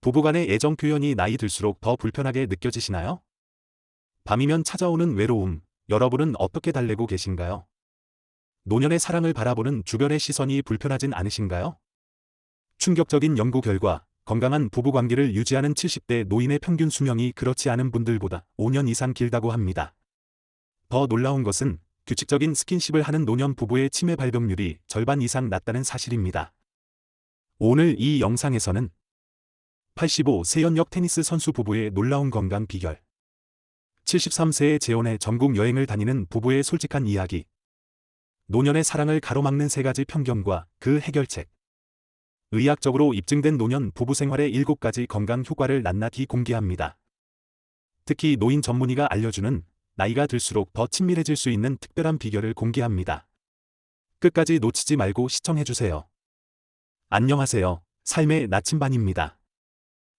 부부간의 애정 표현이 나이 들수록 더 불편하게 느껴지시나요? 밤이면 찾아오는 외로움, 여러분은 어떻게 달래고 계신가요? 노년의 사랑을 바라보는 주변의 시선이 불편하진 않으신가요? 충격적인 연구 결과, 건강한 부부관계를 유지하는 70대 노인의 평균 수명이 그렇지 않은 분들보다 5년 이상 길다고 합니다. 더 놀라운 것은 규칙적인 스킨십을 하는 노년 부부의 치매 발병률이 절반 이상 낮다는 사실입니다. 오늘 이 영상에서는 85세 현역 테니스 선수 부부의 놀라운 건강 비결, 73세에 재혼해 전국 여행을 다니는 부부의 솔직한 이야기, 노년의 사랑을 가로막는 3가지 편견과 그 해결책, 의학적으로 입증된 노년 부부 생활의 7가지 건강 효과를 낱낱이 공개합니다. 특히 노인 전문의가 알려주는 나이가 들수록 더 친밀해질 수 있는 특별한 비결을 공개합니다. 끝까지 놓치지 말고 시청해주세요. 안녕하세요. 삶의 나침반입니다.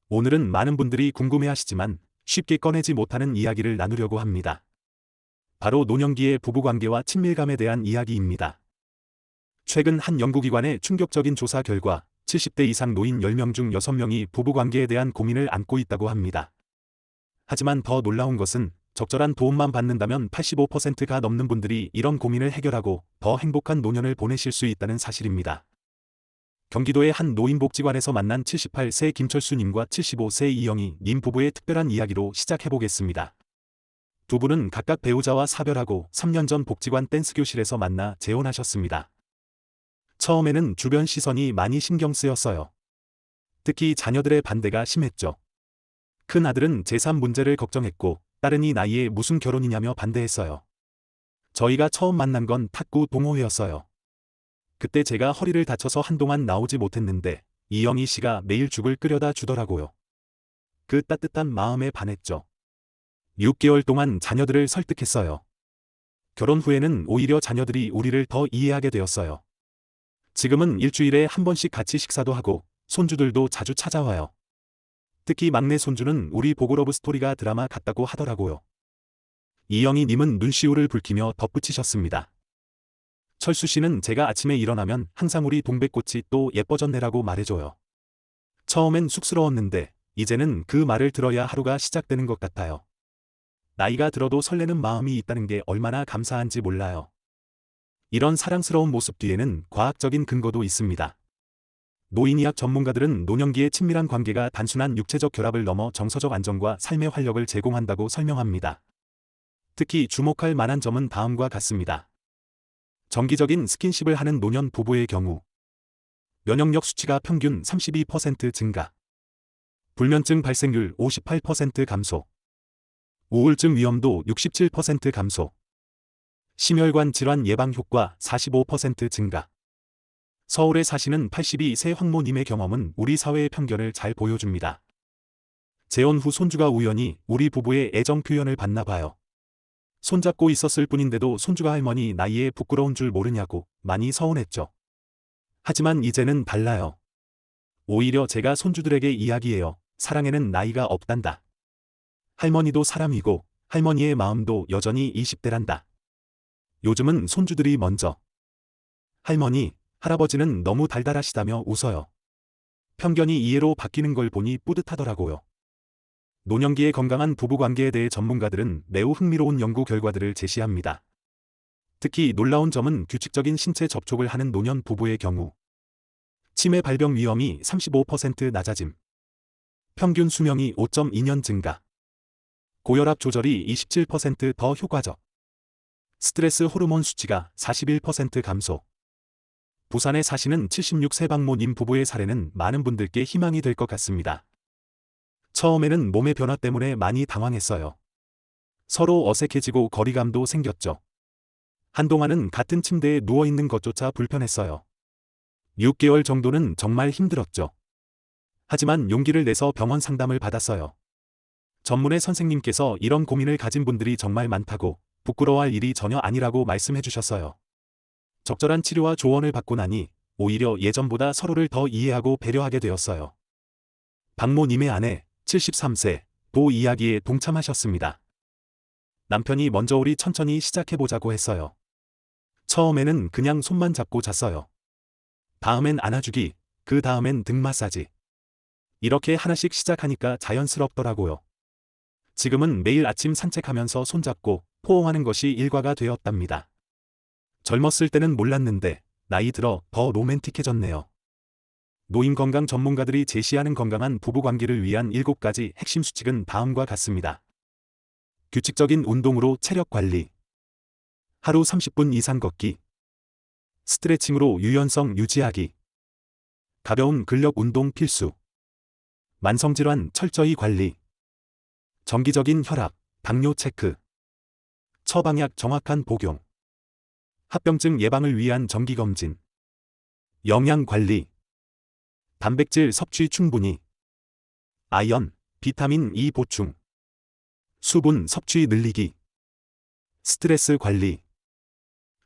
오늘은 많은 분들이 궁금해하시지만 쉽게 꺼내지 못하는 이야기를 나누려고 합니다. 바로 노년기의 부부관계와 친밀감에 대한 이야기입니다. 최근 한 연구기관의 충격적인 조사 결과 70대 이상 노인 10명 중 6명이 부부관계에 대한 고민을 안고 있다고 합니다. 하지만 더 놀라운 것은 적절한 도움만 받는다면 85%가 넘는 분들이 이런 고민을 해결하고 더 행복한 노년을 보내실 수 있다는 사실입니다. 경기도의 한 노인복지관에서 만난 78세 김철수님과 75세 이영희님 부부의 특별한 이야기로 시작해보겠습니다. 두 분은 각각 배우자와 사별하고 3년 전 복지관 댄스교실에서 만나 재혼하셨습니다. 처음에는 주변 시선이 많이 신경 쓰였어요. 특히 자녀들의 반대가 심했죠. 큰 아들은 재산 문제를 걱정했고 딸은 이 나이에 무슨 결혼이냐며 반대했어요. 저희가 처음 만난 건 탁구 동호회였어요. 그때 제가 허리를 다쳐서 한동안 나오지 못했는데 이영희 씨가 매일 죽을 끓여다 주더라고요. 그 따뜻한 마음에 반했죠. 6개월 동안 자녀들을 설득했어요. 결혼 후에는 오히려 자녀들이 우리를 더 이해하게 되었어요. 지금은 일주일에 한 번씩 같이 식사도 하고 손주들도 자주 찾아와요. 특히 막내 손주는 우리 보고 러브 스토리가 드라마 같다고 하더라고요. 이영희 님은 눈시울을 붉히며 덧붙이셨습니다. 철수 씨는 제가 아침에 일어나면 항상 우리 동백꽃이 또 예뻐졌네라고 말해줘요. 처음엔 쑥스러웠는데 이제는 그 말을 들어야 하루가 시작되는 것 같아요. 나이가 들어도 설레는 마음이 있다는 게 얼마나 감사한지 몰라요. 이런 사랑스러운 모습 뒤에는 과학적인 근거도 있습니다. 노인의학 전문가들은 노년기의 친밀한 관계가 단순한 육체적 결합을 넘어 정서적 안정과 삶의 활력을 제공한다고 설명합니다. 특히 주목할 만한 점은 다음과 같습니다. 정기적인 스킨십을 하는 노년 부부의 경우 면역력 수치가 평균 32% 증가, 불면증 발생률 58% 감소, 우울증 위험도 67% 감소, 심혈관 질환 예방 효과 45% 증가. 서울에 사시는 82세 황모님의 경험은 우리 사회의 편견을 잘 보여줍니다. 재혼 후 손주가 우연히 우리 부부의 애정 표현을 받나 봐요. 손잡고 있었을 뿐인데도 손주가 할머니 나이에 부끄러운 줄 모르냐고 많이 서운했죠. 하지만 이제는 달라요. 오히려 제가 손주들에게 이야기해요. 사랑에는 나이가 없단다. 할머니도 사람이고 할머니의 마음도 여전히 20대란다. 요즘은 손주들이 먼저 할머니, 할아버지는 너무 달달하시다며 웃어요. 편견이 이해로 바뀌는 걸 보니 뿌듯하더라고요. 노년기의 건강한 부부관계에 대해 전문가들은 매우 흥미로운 연구 결과들을 제시합니다. 특히 놀라운 점은 규칙적인 신체 접촉을 하는 노년 부부의 경우 치매 발병 위험이 35% 낮아짐, 평균 수명이 5.2년 증가, 고혈압 조절이 27% 더 효과적, 스트레스 호르몬 수치가 41% 감소. 부산에 사시는 76세 박모님 부부의 사례는 많은 분들께 희망이 될 것 같습니다. 처음에는 몸의 변화 때문에 많이 당황했어요. 서로 어색해지고 거리감도 생겼죠. 한동안은 같은 침대에 누워있는 것조차 불편했어요. 6개월 정도는 정말 힘들었죠. 하지만 용기를 내서 병원 상담을 받았어요. 전문의 선생님께서 이런 고민을 가진 분들이 정말 많다고 부끄러워할 일이 전혀 아니라고 말씀해 주셨어요. 적절한 치료와 조언을 받고 나니 오히려 예전보다 서로를 더 이해하고 배려하게 되었어요. 박모님의 아내 73세 도 이야기에 동참하셨습니다. 남편이 먼저 우리 천천히 시작해보자고 했어요. 처음에는 그냥 손만 잡고 잤어요. 다음엔 안아주기, 그 다음엔 등 마사지. 이렇게 하나씩 시작하니까 자연스럽더라고요. 지금은 매일 아침 산책하면서 손잡고 포옹하는 것이 일과가 되었답니다. 젊었을 때는 몰랐는데 나이 들어 더 로맨틱해졌네요. 노인 건강 전문가들이 제시하는 건강한 부부관계를 위한 7가지 핵심 수칙은 다음과 같습니다. 규칙적인 운동으로 체력 관리. 하루 30분 이상 걷기. 스트레칭으로 유연성 유지하기. 가벼운 근력 운동 필수. 만성질환 철저히 관리. 정기적인 혈압, 당뇨 체크. 처방약 정확한 복용. 합병증 예방을 위한 정기검진. 영양 관리. 단백질 섭취 충분히. 아연, 비타민 E 보충. 수분 섭취 늘리기. 스트레스 관리.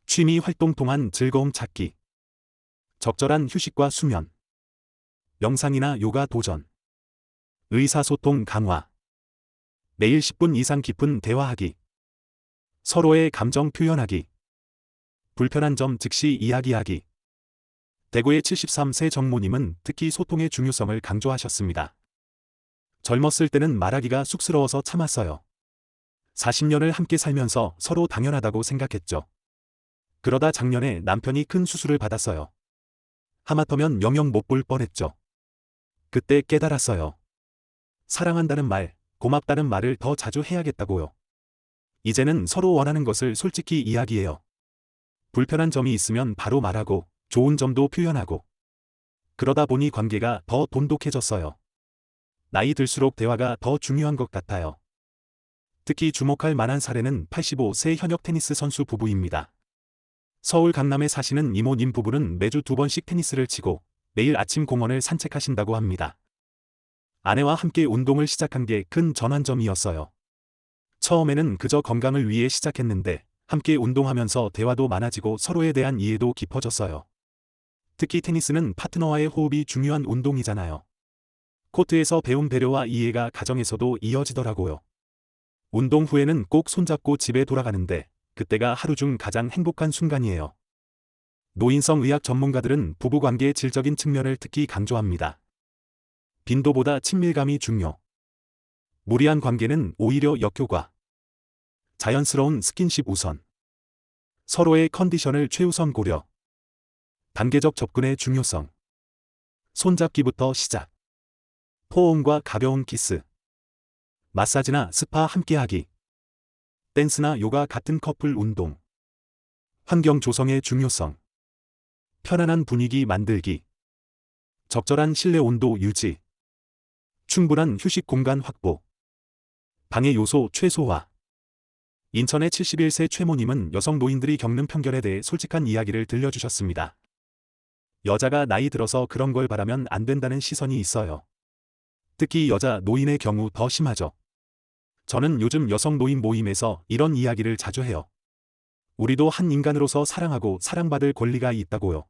취미 활동 통한 즐거움 찾기. 적절한 휴식과 수면. 명상이나 요가 도전. 의사소통 강화. 매일 10분 이상 깊은 대화하기. 서로의 감정 표현하기. 불편한 점 즉시 이야기하기. 대구의 73세 정모님은 특히 소통의 중요성을 강조하셨습니다. 젊었을 때는 말하기가 쑥스러워서 참았어요. 40년을 함께 살면서 서로 당연하다고 생각했죠. 그러다 작년에 남편이 큰 수술을 받았어요. 하마터면 영영 못 볼 뻔했죠. 그때 깨달았어요. 사랑한다는 말, 고맙다는 말을 더 자주 해야겠다고요. 이제는 서로 원하는 것을 솔직히 이야기해요. 불편한 점이 있으면 바로 말하고 좋은 점도 표현하고. 그러다 보니 관계가 더 돈독해졌어요. 나이 들수록 대화가 더 중요한 것 같아요. 특히 주목할 만한 사례는 85세 현역 테니스 선수 부부입니다. 서울 강남에 사시는 이모님 부부는 매주 2번씩 테니스를 치고 매일 아침 공원을 산책하신다고 합니다. 아내와 함께 운동을 시작한 게 큰 전환점이었어요. 처음에는 그저 건강을 위해 시작했는데 함께 운동하면서 대화도 많아지고 서로에 대한 이해도 깊어졌어요. 특히 테니스는 파트너와의 호흡이 중요한 운동이잖아요. 코트에서 배운 배려와 이해가 가정에서도 이어지더라고요. 운동 후에는 꼭 손잡고 집에 돌아가는데 그때가 하루 중 가장 행복한 순간이에요. 노인성 의학 전문가들은 부부관계의 질적인 측면을 특히 강조합니다. 빈도보다 친밀감이 중요. 무리한 관계는 오히려 역효과. 자연스러운 스킨십 우선. 서로의 컨디션을 최우선 고려. 단계적 접근의 중요성. 손잡기부터 시작. 포옹과 가벼운 키스. 마사지나 스파 함께하기. 댄스나 요가 같은 커플 운동. 환경 조성의 중요성. 편안한 분위기 만들기. 적절한 실내 온도 유지. 충분한 휴식 공간 확보. 방해 요소 최소화. 인천의 71세 최모님은 여성 노인들이 겪는 편견에 대해 솔직한 이야기를 들려주셨습니다. 여자가 나이 들어서 그런 걸 바라면 안 된다는 시선이 있어요. 특히 여자 노인의 경우 더 심하죠. 저는 요즘 여성 노인 모임에서 이런 이야기를 자주 해요. 우리도 한 인간으로서 사랑하고 사랑받을 권리가 있다고요.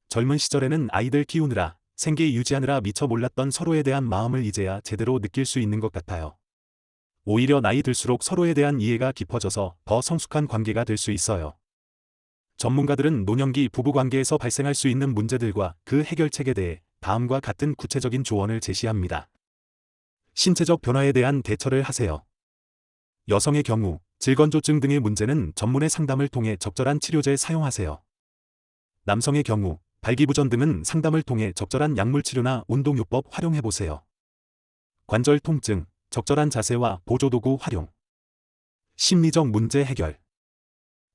젊은 시절에는 아이들 키우느라, 생계 유지하느라 미처 몰랐던 서로에 대한 마음을 이제야 제대로 느낄 수 있는 것 같아요. 오히려 나이 들수록 서로에 대한 이해가 깊어져서 더 성숙한 관계가 될 수 있어요. 전문가들은 노년기 부부관계에서 발생할 수 있는 문제들과 그 해결책에 대해 다음과 같은 구체적인 조언을 제시합니다. 신체적 변화에 대한 대처를 하세요. 여성의 경우, 질건조증 등의 문제는 전문의 상담을 통해 적절한 치료제 사용하세요. 남성의 경우, 발기부전 등은 상담을 통해 적절한 약물 치료나 운동요법 활용해보세요. 관절 통증, 적절한 자세와 보조도구 활용. 심리적 문제 해결.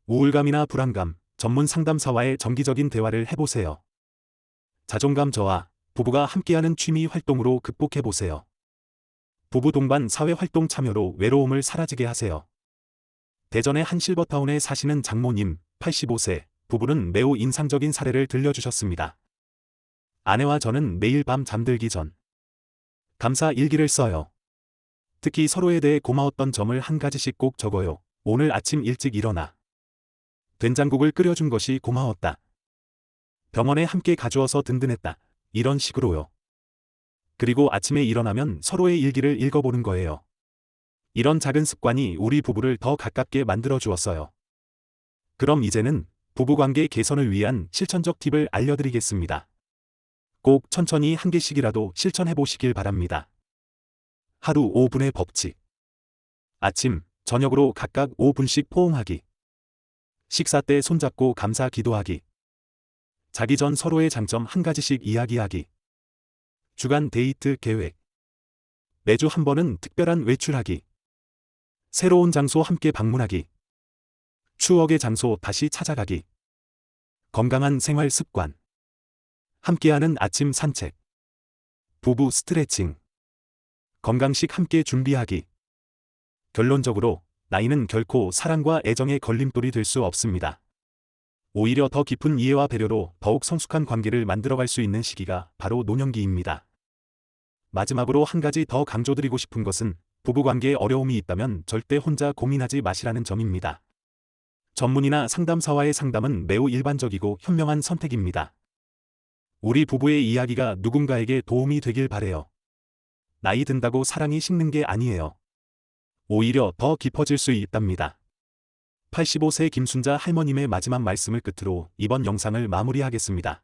우울감이나 불안감, 전문 상담사와의 정기적인 대화를 해보세요. 자존감 저하, 부부가 함께하는 취미 활동으로 극복해보세요. 부부 동반 사회활동 참여로 외로움을 사라지게 하세요. 대전의 한 실버타운에 사시는 장모님, 85세, 부부는 매우 인상적인 사례를 들려주셨습니다. 아내와 저는 매일 밤 잠들기 전 감사 일기를 써요. 특히 서로에 대해 고마웠던 점을 한 가지씩 꼭 적어요. 오늘 아침 일찍 일어나 된장국을 끓여준 것이 고마웠다. 병원에 함께 가주어서 든든했다. 이런 식으로요. 그리고 아침에 일어나면 서로의 일기를 읽어보는 거예요. 이런 작은 습관이 우리 부부를 더 가깝게 만들어 주었어요. 그럼 이제는 부부관계 개선을 위한 실천적 팁을 알려드리겠습니다. 꼭 천천히 한 개씩이라도 실천해 보시길 바랍니다. 하루 5분의 법칙. 아침, 저녁으로 각각 5분씩 포옹하기. 식사 때 손잡고 감사 기도하기. 자기 전 서로의 장점 한 가지씩 이야기하기. 주간 데이트 계획. 매주 한 번은 특별한 외출하기. 새로운 장소 함께 방문하기. 추억의 장소 다시 찾아가기. 건강한 생활 습관. 함께하는 아침 산책. 부부 스트레칭. 건강식 함께 준비하기. 결론적으로 나이는 결코 사랑과 애정의 걸림돌이 될 수 없습니다. 오히려 더 깊은 이해와 배려로 더욱 성숙한 관계를 만들어갈 수 있는 시기가 바로 노년기입니다. 마지막으로 한 가지 더 강조드리고 싶은 것은 부부관계에 어려움이 있다면 절대 혼자 고민하지 마시라는 점입니다. 전문의나 상담사와의 상담은 매우 일반적이고 현명한 선택입니다. 우리 부부의 이야기가 누군가에게 도움이 되길 바래요. 나이 든다고 사랑이 식는 게 아니에요. 오히려 더 깊어질 수 있답니다. 85세 김순자 할머님의 마지막 말씀을 끝으로 이번 영상을 마무리하겠습니다.